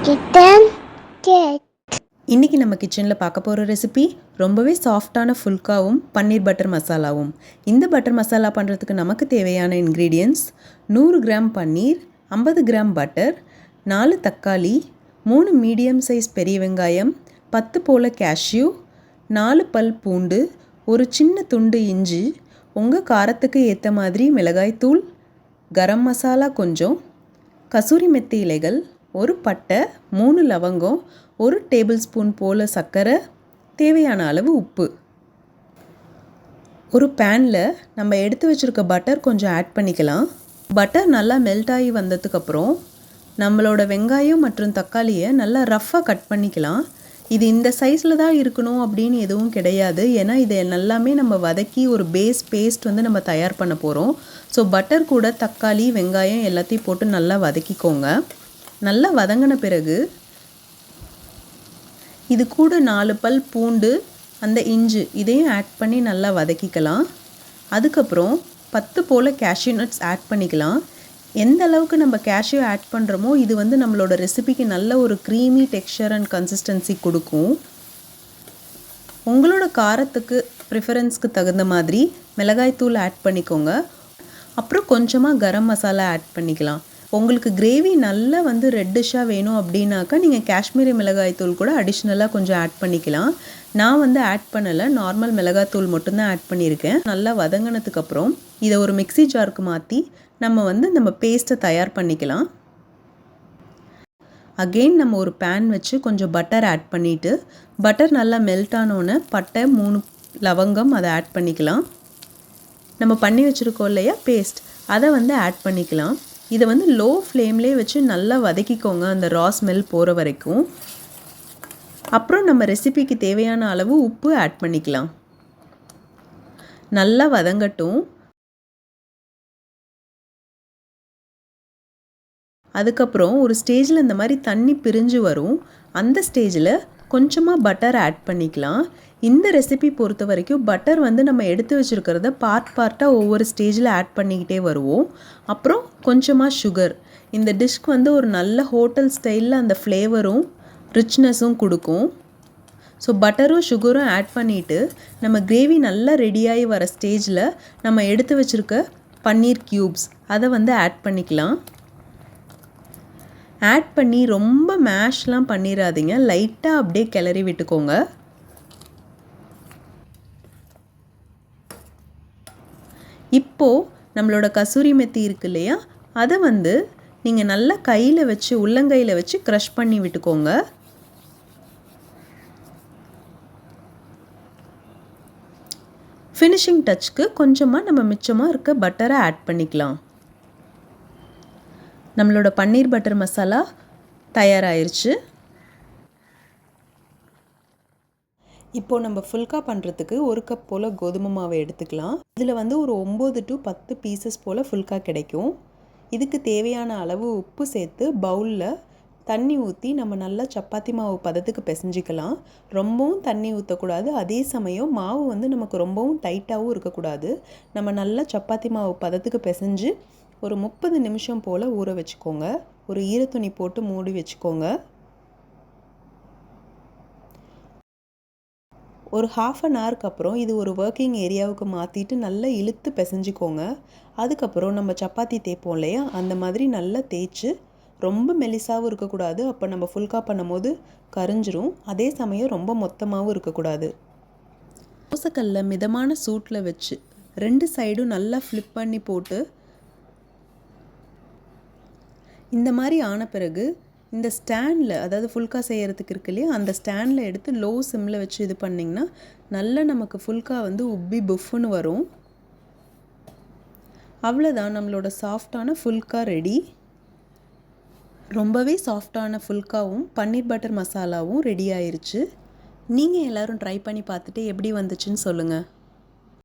Kitten cake. இன்றைக்கி நம்ம கிச்சனில் பார்க்க போகிற ரெசிபி ரொம்பவே சாஃப்டான ஃபுல்காவும் பன்னீர் பட்டர் மசாலாவும். இந்த பட்டர் மசாலா பண்ணுறதுக்கு நமக்கு தேவையான இன்க்ரீடியன்ட்ஸ் 100 கிராம் பன்னீர், 50 கிராம் பட்டர், 4 தக்காளி, 3 மீடியம் சைஸ் பெரிய வெங்காயம், 10 போல் கேஷ்யூ, 4 பல் பூண்டு, ஒரு சின்ன துண்டு இஞ்சி, உங்கள் காரத்துக்கு ஏற்ற மாதிரி மிளகாய்த்தூள், கரம் மசாலா கொஞ்சம், கசூரி மெத்தி இலைகள், ஒரு பட்டை, 3 லவங்கம், 1 டேபிள் ஸ்பூன் போல் சர்க்கரை, தேவையான அளவு உப்பு. ஒரு பேனில் நம்ம எடுத்து வச்சுருக்க பட்டர் கொஞ்சம் ஆட் பண்ணிக்கலாம். பட்டர் நல்லா மெல்ட் ஆகி வந்ததுக்கப்புறம் நம்மளோட வெங்காயம் மற்றும் தக்காளியை நல்லா ரஃப்பாக கட் பண்ணிக்கலாம். இது இந்த சைஸில் தான் இருக்கணும் அப்படின்னு எதுவும் கிடையாது. ஏன்னா இதை எல்லாமே நம்ம வதக்கி ஒரு பேஸ்ட் வந்து நம்ம தயார் பண்ண போகிறோம். ஸோ பட்டர் கூட தக்காளி, வெங்காயம் எல்லாத்தையும் போட்டு நல்லா வதக்கிக்கோங்க. நல்லா வதங்கின பிறகு இது கூட 4 பல் பூண்டு, அந்த இஞ்சி இதையும் ஆட் பண்ணி நல்லா வதக்கிக்கலாம். அதுக்கப்புறம் 10 போல் கேஷ்யூ நட்ஸ் ஆட் பண்ணிக்கலாம். எந்த அளவுக்கு நம்ம கேஷ்யூ ஆட் பண்ணுறோமோ இது வந்து நம்மளோட ரெசிபிக்கு நல்ல ஒரு க்ரீமி டெக்ஸ்சர் அண்ட் கன்சிஸ்டன்சி கொடுக்கும். உங்களோட காரத்துக்கு ப்ரிஃபரன்ஸ்க்கு தகுந்த மாதிரி மிளகாய்த்தூள் ஆட் பண்ணிக்கோங்க. அப்புறம் கொஞ்சமாக கரம் மசாலா ஆட் பண்ணிக்கலாம். உங்களுக்கு கிரேவி நல்லா வந்து ரெட்டிஷாக வேணும் அப்படின்னாக்கா நீங்கள் காஷ்மீரி மிளகாய்த்தூள் கூட அடிஷ்னலாக கொஞ்சம் ஆட் பண்ணிக்கலாம். நான் வந்து ஆட் பண்ணலை, நார்மல் மிளகாய்த்தூள் மட்டும்தான் ஆட் பண்ணியிருக்கேன். நல்லா வதங்கினதுக்கப்புறம் இதை ஒரு மிக்ஸி ஜாருக்கு மாற்றி நம்ம பேஸ்ட்டை தயார் பண்ணிக்கலாம். அகெயின் நம்ம ஒரு பேன் வச்சு கொஞ்சம் பட்டர் ஆட் பண்ணிவிட்டு, பட்டர் நல்லா மெல்ட் ஆனோன்னே பட்டை, 3 லவங்கம் அதை ஆட் பண்ணிக்கலாம். நம்ம பண்ணி வச்சுருக்கோம் இல்லையா பேஸ்ட், அதை வந்து ஆட் பண்ணிக்கலாம். இதை வந்து லோ ஃப்ளேம்லேயே வச்சு நல்லா வதக்கிக்கோங்க, அந்த ரா ஸ்மெல் போகிற வரைக்கும். அப்புறம் நம்ம ரெசிபிக்கு தேவையான அளவு உப்பு ஆட் பண்ணிக்கலாம். நல்லா வதங்கட்டும். அதுக்கப்புறம் ஒரு ஸ்டேஜில் இந்த மாதிரி தண்ணி பிரிஞ்சு வரும். அந்த ஸ்டேஜில் கொஞ்சமாக பட்டர் ஆட் பண்ணிக்கலாம். இந்த ரெசிபி பொறுத்த வரைக்கும் பட்டர் வந்து நம்ம எடுத்து வச்சுருக்கிறத பார்ட்டாக ஒவ்வொரு ஸ்டேஜில் ஆட் பண்ணிக்கிட்டே வருவோம். அப்புறம் கொஞ்சமாக சுகர். இந்த டிஷ்க்கு வந்து ஒரு நல்ல ஹோட்டல் ஸ்டைலில் அந்த ஃப்ளேவரும் ரிச்னஸும் கொடுக்கும். ஸோ பட்டரும் சுகரும் ஆட் பண்ணிவிட்டு நம்ம கிரேவி நல்லா ரெடியாகி வர ஸ்டேஜில் நம்ம எடுத்து வச்சுருக்க பன்னீர் க்யூப்ஸ் அதை வந்து ஆட் பண்ணிக்கலாம். ஆட் பண்ணி ரொம்ப மேஷ்லாம் பண்ணிடாதீங்க, லைட்டாக அப்படியே கிளறி விட்டுக்கோங்க. இப்போது நம்மளோட கசூரி மெத்தி இருக்கு இல்லையா, அதை வந்து நீங்கள் நல்லா கையில் வச்சு உள்ளங்கையில் வச்சு க்ரஷ் பண்ணி விட்டுக்கோங்க. ஃபினிஷிங் டச்சுக்கு கொஞ்சமாக நம்ம மிச்சமாக இருக்க பட்டரை ஆட் பண்ணிக்கலாம். நம்மளோட பன்னீர் பட்டர் மசாலா தயாராகிருச்சு. இப்போது நம்ம ஃபுல்கா பண்ணுறதுக்கு 1 கப் போல் கோதுமை மாவை எடுத்துக்கலாம். இதில் வந்து ஒரு 9 to 10 பீசஸ் போல் ஃபுல்கா கிடைக்கும். இதுக்கு தேவையான அளவு உப்பு சேர்த்து பவுலில் தண்ணி ஊற்றி நம்ம நல்லா சப்பாத்தி மாவு பதத்துக்கு பிசைஞ்சிக்கலாம். ரொம்பவும் தண்ணி ஊற்றக்கூடாது, அதே சமயம் மாவு வந்து நமக்கு ரொம்பவும் டைட்டாகவும் இருக்கக்கூடாது. நம்ம நல்லா சப்பாத்தி மாவு பதத்துக்கு பிசைஞ்சு ஒரு 30 நிமிஷம் போல் ஊற வச்சுக்கோங்க. ஒரு ஈரத்துணி போட்டு மூடி வச்சுக்கோங்க. ஒரு 1/2 ஹவருக்கு அப்புறம் இது ஒரு ஒர்க்கிங் ஏரியாவுக்கு மாற்றிட்டு நல்லா இழுத்து பிசைஞ்சிக்கோங்க. அதுக்கப்புறம் நம்ம சப்பாத்தி தேய்ப்போம் இல்லையா, அந்த மாதிரி நல்லா தேய்ச்சி, ரொம்ப மெலிசாகவும் இருக்கக்கூடாது, அப்போ நம்ம ஃபுல்கா பண்ணும்போது கரிஞ்சிரும். அதே சமயம் ரொம்ப மொத்தமாகவும் இருக்கக்கூடாது. தோசைக்கல்ல மிதமான சூட்டில் வச்சு 2 சைடும் நல்லா ஃப்ளிப் பண்ணி போட்டு இந்த மாதிரி ஆன பிறகு இந்த ஸ்டாண்டில், அதாவது ஃபுல்கா செய்கிறதுக்கு இருக்கு இல்லையா, அந்த ஸ்டாண்டில் எடுத்து லோ சிம்மில் வச்சு இது பண்ணிங்கன்னா நல்லா நமக்கு ஃபுல்கா வந்து உப்பி புஃப்னு வரும். அவ்வளோதான், நம்மளோட சாஃப்டான ஃபுல்கா ரெடி. ரொம்பவே சாஃப்டான ஃபுல்காவும் பன்னீர் பட்டர் மசாலாவும் ரெடி ஆயிடுச்சு. நீங்கள் எல்லோரும் ட்ரை பண்ணி பார்த்துட்டு எப்படி வந்துச்சுன்னு சொல்லுங்கள்.